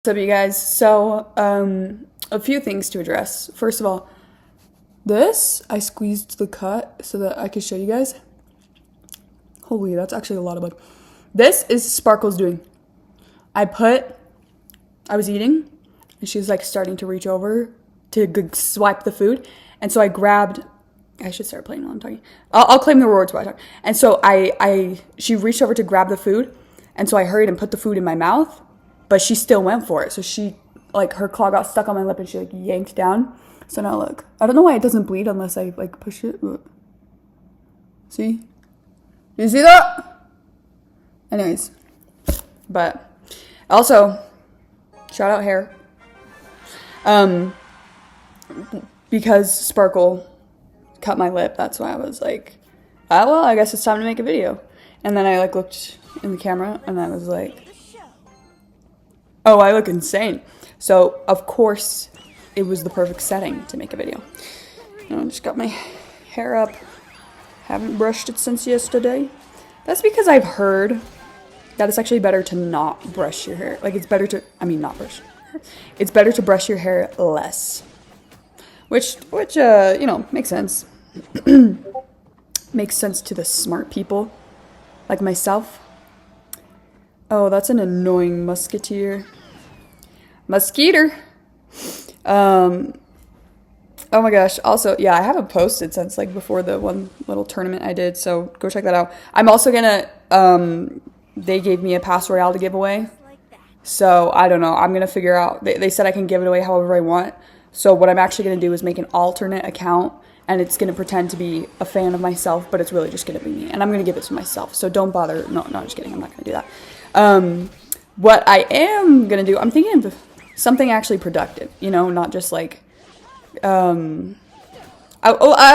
What's up, you guys? So, a few things to address. First of all, this, I squeezed the cut so that I could show you guys. Holy, that's actually a lot of blood. This is Sparkle's doing. I was eating, and she was like starting to reach over to swipe the food. And so I grabbed, I should start playing while I'm talking. I'll claim the rewards while I talk. And so she reached over to grab the food. And so I hurried and put the food in my mouth. But she still went for it. So she, like, her claw got stuck on my lip and she, like, yanked down. So now look. I don't know why it doesn't bleed unless I, like, push it. See? You see that? Anyways. But also, shout out hair. Because Sparkle cut my lip, that's why I was like, oh, well, I guess it's time to make a video. And then I, like, looked in the camera and I was like, oh, I look insane. So, of course, it was the perfect setting to make a video. I just got my hair up. Haven't brushed it since yesterday. That's because I've heard that it's actually better to not brush your hair. Like, it's better to, not brush. It's better to brush your hair less. Which makes sense. Makes sense to the smart people, like myself. Oh, that's an annoying musketeer. Mosquito. Oh my gosh. Also, yeah, I haven't posted since like before the one little tournament I did, so go check that out. I'm also gonna, they gave me a pass Royale to give away. So I don't know. I'm gonna figure out, they said I can give it away however I want. So what I'm actually gonna do is make an alternate account and it's gonna pretend to be a fan of myself, but it's really just gonna be me. And I'm gonna give it to myself. So don't bother. No, I'm just kidding. I'm not gonna do that. What I am gonna do, I'm thinking of something actually productive, not just like, at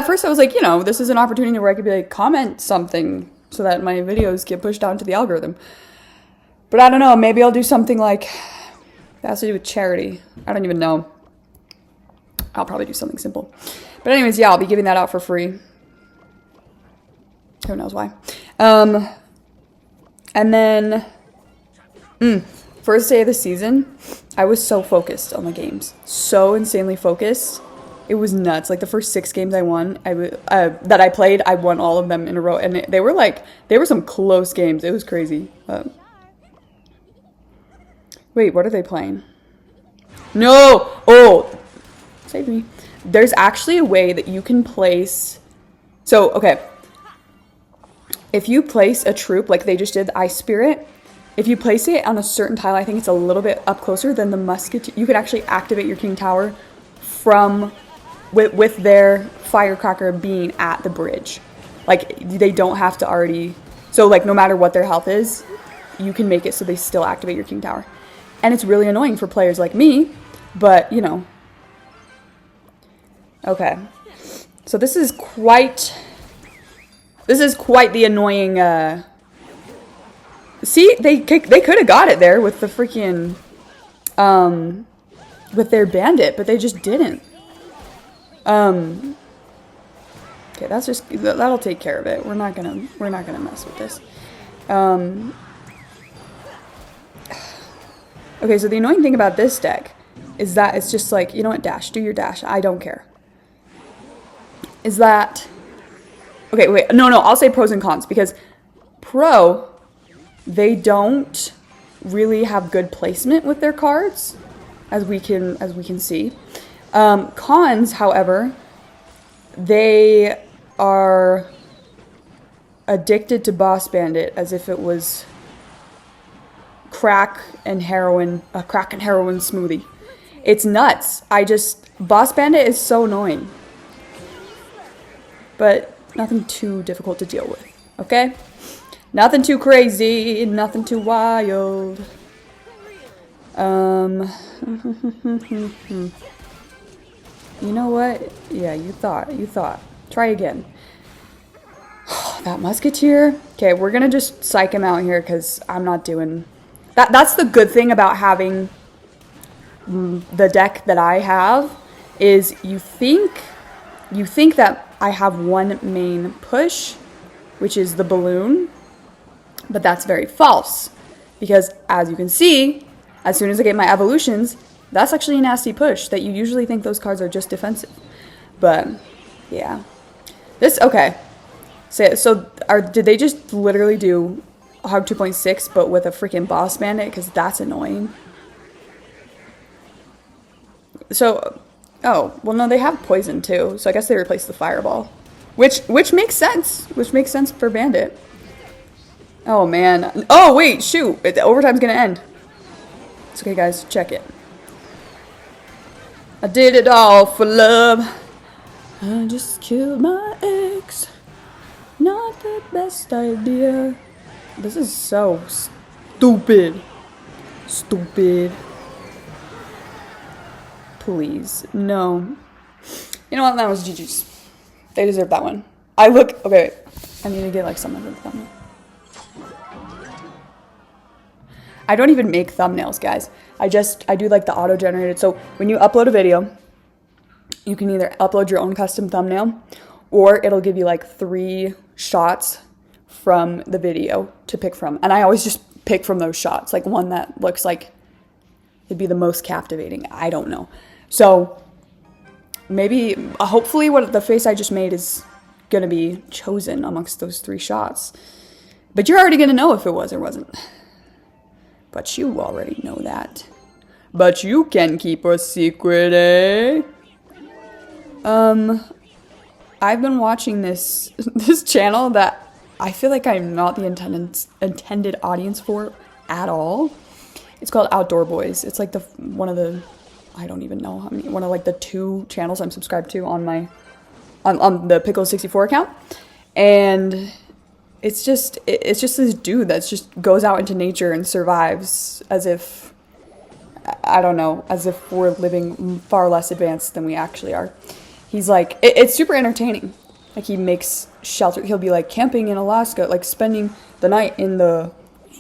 first I was like, this is an opportunity where I could be like, comment something so that my videos get pushed down to the algorithm. But I don't know, maybe I'll do something like, that has to do with charity. I don't even know. I'll probably do something simple. But anyways, yeah, I'll be giving that out for free. Who knows why. And then, first day of the season, I was so focused on the games. So insanely focused. It was nuts. Like the first 6 games I won, that I played, I won all of them in a row. And they were some close games. It was crazy. Wait, what are they playing? No! Oh! Save me. There's actually a way that you can place... So, okay. If you place a troop, like they just did the Ice Spirit... If you place it on a certain tile, I think it's a little bit up closer than the musket. You can actually activate your King Tower with their firecracker being at the bridge. Like, they don't have to already... So, like, no matter what their health is, you can make it so they still activate your King Tower. And it's really annoying for players like me, but, Okay. So this is quite the annoying... See, they could have got it there with the freaking, with their bandit, but they just didn't. Okay, that'll take care of it. We're not gonna mess with this. Okay, so the annoying thing about this deck is that it's just like, you know what, dash, do your dash. I don't care. Is that, okay, wait, no, I'll say pros and cons because pro, they don't really have good placement with their cards, as we can see. Cons, however, they are addicted to Boss Bandit as if it was crack and heroin smoothie. It's nuts. Boss Bandit is so annoying, but nothing too difficult to deal with. Okay. Nothing too crazy, nothing too wild. You know what? Yeah, you thought. Try again. That musketeer. Okay, we're gonna just psych him out here because I'm not doing... That's the good thing about having the deck that I have, is you think that I have one main push, which is the balloon. But that's very false, because as you can see, as soon as I get my evolutions, that's actually a nasty push that you usually think those cards are just defensive. But, yeah. Okay. So did they just literally do Hog 2.6 but with a freaking boss bandit? Because that's annoying. So, oh, well, no, they have poison too. So I guess they replaced the fireball. Which makes sense. Which makes sense for bandit. Oh, man. Oh, wait, shoot. The overtime's going to end. It's okay, guys. Check it. I did it all for love. I just killed my ex. Not the best idea. This is so stupid. Stupid. Please. No. You know what? That was GG's. They deserve that one. Okay. I need to get like some of the thumbnail. I don't even make thumbnails, guys. I do like the auto-generated. So when you upload a video, you can either upload your own custom thumbnail, or it'll give you like 3 shots from the video to pick from. And I always just pick from those shots, like one that looks like it'd be the most captivating. I don't know. So maybe, hopefully what the face I just made is going to be chosen amongst those 3 shots. But you're already going to know if it was or wasn't. But you already know that. But you can keep a secret, eh? I've been watching this channel that I feel like I'm not the intended audience for at all. It's called Outdoor Boys. It's like one of the like the 2 channels I'm subscribed to on the Pickle64 account. And it's just this dude that just goes out into nature and survives as if, I don't know, as if we're living far less advanced than we actually are. He's like, it's super entertaining. Like, he makes shelter. He'll be like camping in Alaska, like spending the night in the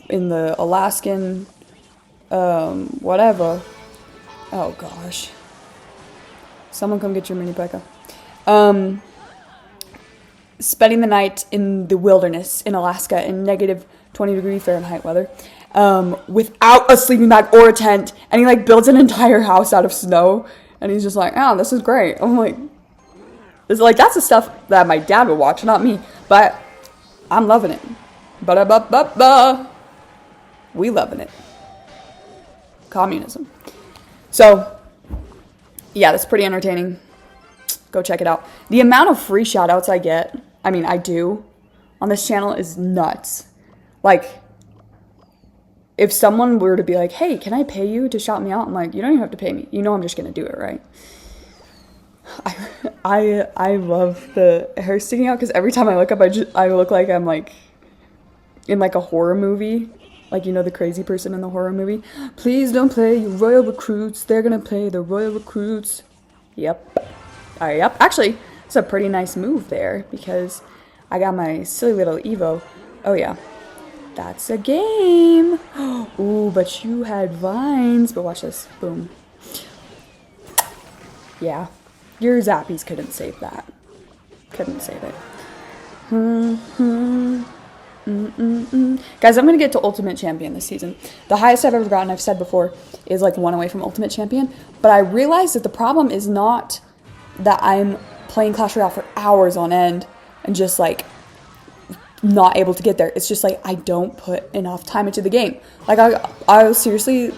Alaskan, whatever. Oh gosh. Someone come get your mini Pekka. Spending the night in the wilderness in Alaska in negative 20 degree Fahrenheit weather, without a sleeping bag or a tent, and he like builds an entire house out of snow, and he's just like, oh, this is great. I'm like, that's the stuff that my dad would watch, not me, but I'm loving it. Ba-da-ba-ba-ba. We loving it. Communism. So, yeah, that's pretty entertaining. Go check it out. The amount of free shoutouts I do on this channel is nuts. Like, if someone were to be like, hey, can I pay you to shout me out? I'm like, you don't even have to pay me. You know I'm just going to do it, right? I love the hair sticking out because every time I look up, I look like I'm like in like a horror movie. Like, you know, the crazy person in the horror movie. Please don't play Royal Recruits. They're going to play the Royal Recruits. Yep. Yep. Actually, it's a pretty nice move there because I got my silly little Evo. Oh, yeah. That's a game. Ooh, but you had vines. But watch this. Boom. Yeah. Your zappies couldn't save that. Couldn't save it. Guys, I'm going to get to Ultimate Champion this season. The highest I've ever gotten, I've said before, is like 1 away from Ultimate Champion. But I realized that the problem is not that I'm playing Clash Royale for hours on end and just like not able to get there. It's just like I don't put enough time into the game. Like I seriously,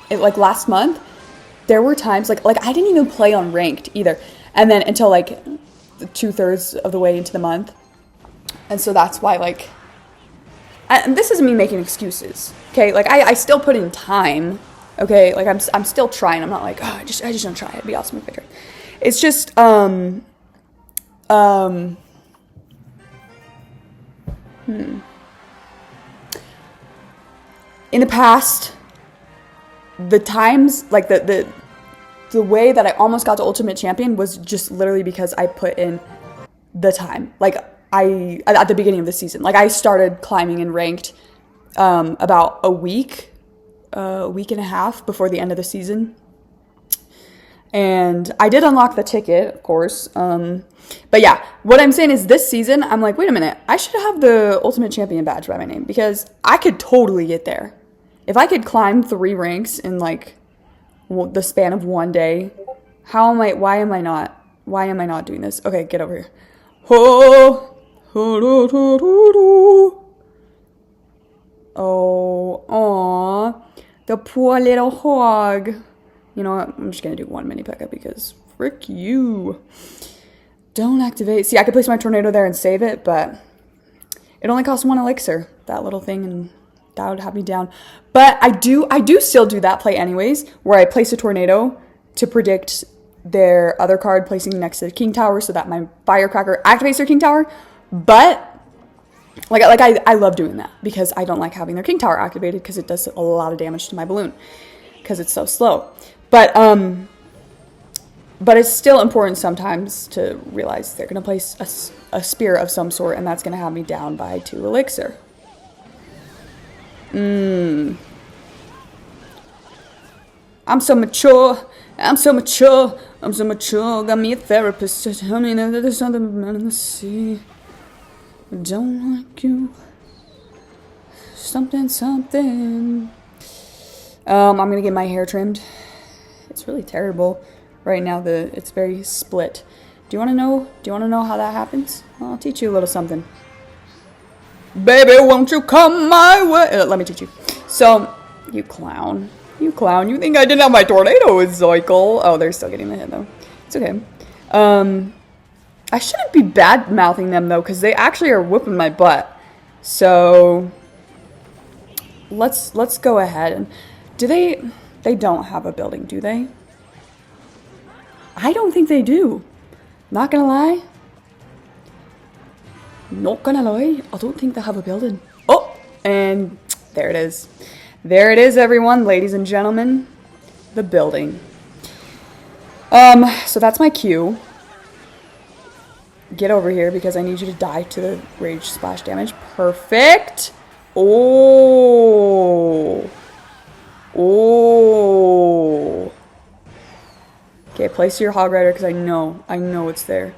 like last month, there were times like I didn't even play on ranked either. And then until like 2/3 of the way into the month. And so that's why, like, and this isn't me making excuses, okay? Like, I still put in time, okay? Like, I'm still trying. I'm not like, oh, I just don't try. It'd be awesome if I tried. It's just, in the past, the times, like, the way that I almost got to Ultimate Champion was just literally because I put in the time. Like, at the beginning of the season, like I started climbing in ranked about a week and a half before the end of the season. And I did unlock the ticket, of course. But yeah, what I'm saying is this season, I'm like, wait a minute, I should have the Ultimate Champion badge by my name because I could totally get there. If I could climb 3 ranks in like the span of one day, why am I not doing this? Okay, get over here. Oh, aw, the poor little hog. You know what? I'm just gonna do 1 mini P.E.K.K.A because frick you. Don't activate. See, I could place my tornado there and save it, but it only costs 1 elixir, that little thing, and that would have me down. But I do still do that play anyways, where I place a tornado to predict their other card placing next to the king tower so that my firecracker activates their king tower. But I love doing that because I don't like having their king tower activated because it does a lot of damage to my balloon because it's so slow. But it's still important sometimes to realize they're going to place a spear of some sort, and that's going to have me down by 2 elixir. I'm so mature. I'm so mature. I'm so mature. Got me a therapist to tell me that there's something man in the sea. I don't like you. Something. I'm going to get my hair trimmed. It's really terrible. Right now, it's very split. Do you want to know how that happens? Well, I'll teach you a little something. Baby, won't you come my way? Let me teach you. So, you clown. You think I didn't have my tornado cycle? Oh, they're still getting the hit though. It's okay. I shouldn't be bad mouthing them though, because they actually are whooping my butt. So, let's go ahead and they don't have a building, do they? I don't think they do. Not gonna lie. I don't think they have a building. Oh, and there it is. There it is, everyone, ladies and gentlemen. The building. So that's my cue. Get over here because I need you to die to the rage splash damage. Perfect. Oh. Okay, place your hog rider because I know it's there.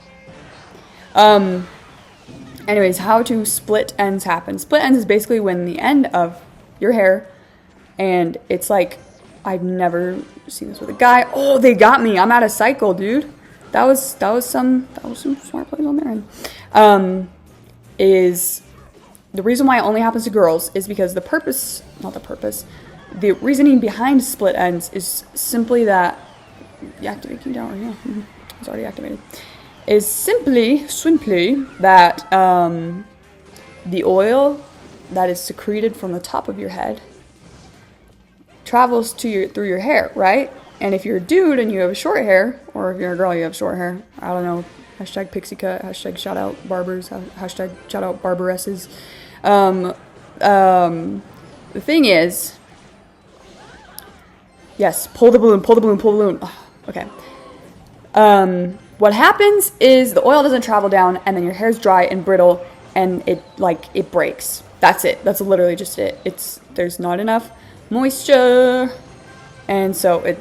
Anyways, how to split ends happen. Split ends is basically when the end of your hair, and it's like, I've never seen this with a guy. Oh, they got me. I'm out of cycle, dude. That was some smart plays on their end. Is the reason why it only happens to girls is because the reasoning behind split ends is simply that you activate king tower. Yeah, it's already activated. Is simply that the oil that is secreted from the top of your head travels through your hair, right? And if you're a dude and you have short hair, or if you're a girl you have short hair, I don't know, hashtag pixie cut, hashtag shout out barbers, hashtag shout out barberesses. The thing is, yes, pull the balloon. Oh, okay. What happens is the oil doesn't travel down, and then your hair's dry and brittle, and it breaks. That's it. That's literally just it. There's not enough moisture, and so it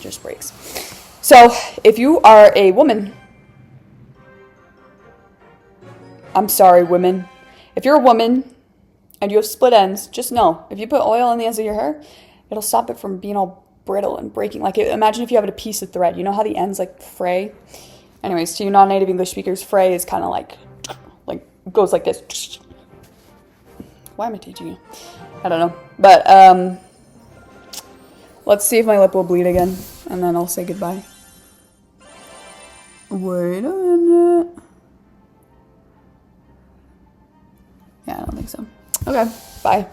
just breaks. So if you are a woman, I'm sorry, women. If you're a woman and you have split ends, just know if you put oil on the ends of your hair, it'll stop it from being all brittle and breaking. Like, imagine if you have a piece of thread. You know how the ends fray? Anyways, to you non-native English speakers, fray is kind of like goes like this. Why am I teaching you? I don't know. But let's see if my lip will bleed again, and then I'll say goodbye. Wait a minute. Yeah, I don't think so. Okay, bye.